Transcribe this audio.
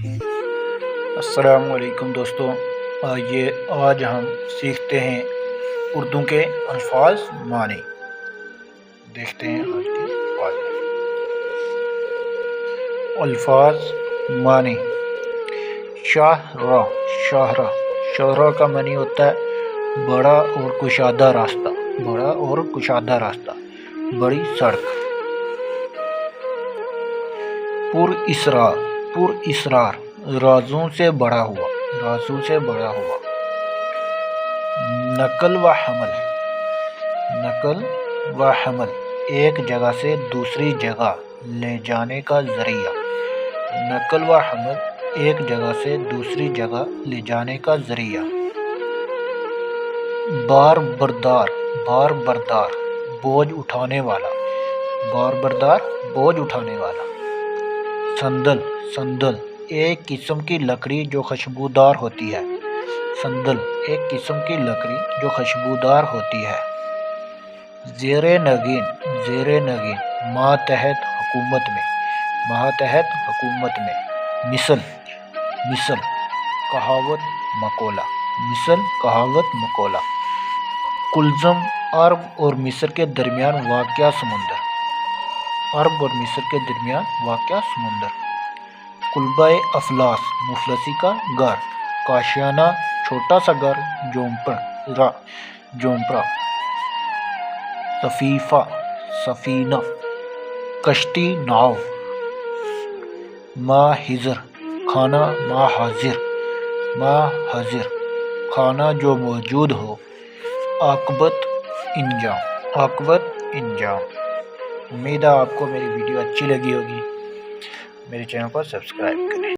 السلام علیکم دوستوں، آئیے آج ہم سیکھتے ہیں اردو کے الفاظ معنی۔ دیکھتے ہیں آج کے الفاظ معنی۔ شاہراہ، شاہراہ، شاہراہ کا معنی ہوتا ہے بڑا اور کشادہ راستہ، بڑا اور کشادہ راستہ، بڑی سڑک۔ پر اسرار، پر اسرار، رازوں سے بڑا ہوا، رازوں سے بڑا ہوا۔ نقل و حمل، نقل و حمل، ایک جگہ سے دوسری جگہ لے جانے کا ذریعہ۔ نقل و حمل، ایک جگہ سے دوسری جگہ لے جانے کا ذریعہ۔ بار بردار، بار بردار، بوجھ اٹھانے والا، بار بردار، بوجھ اٹھانے والا۔ سندل، سندل، ایک قسم کی لکڑی جو خوشبودار ہوتی ہے۔ سندل، ایک قسم کی لکڑی جو خوشبودار ہوتی ہے۔ زیر نگین، زیر نگین، ماتحت حکومت میں، ماتحت حکومت میں۔ مثل، مثل، کہاوت مقولہ، مثل، کہاوت مقولہ۔ کلزم، عرب اور مصر کے درمیان واقع سمندر، عرب اور مصر کے درمیان واقع سمندر۔ کلبہ افلاس، مفلسی کا گھر۔ کاشیانہ، چھوٹا سا گھر، جھونپڑا، جھونپڑا۔ سفیفہ، سفینہ، کشتی، ناؤ۔ ماحضر، کھانا، ماحاضر، ماحاضر، کھانا جو موجود ہو۔ عاقبت، انجام، عاقبت، انجام۔ امید ہے آپ کو میری ویڈیو اچھی لگی ہوگی۔ میرے چینل کو سبسکرائب کریں۔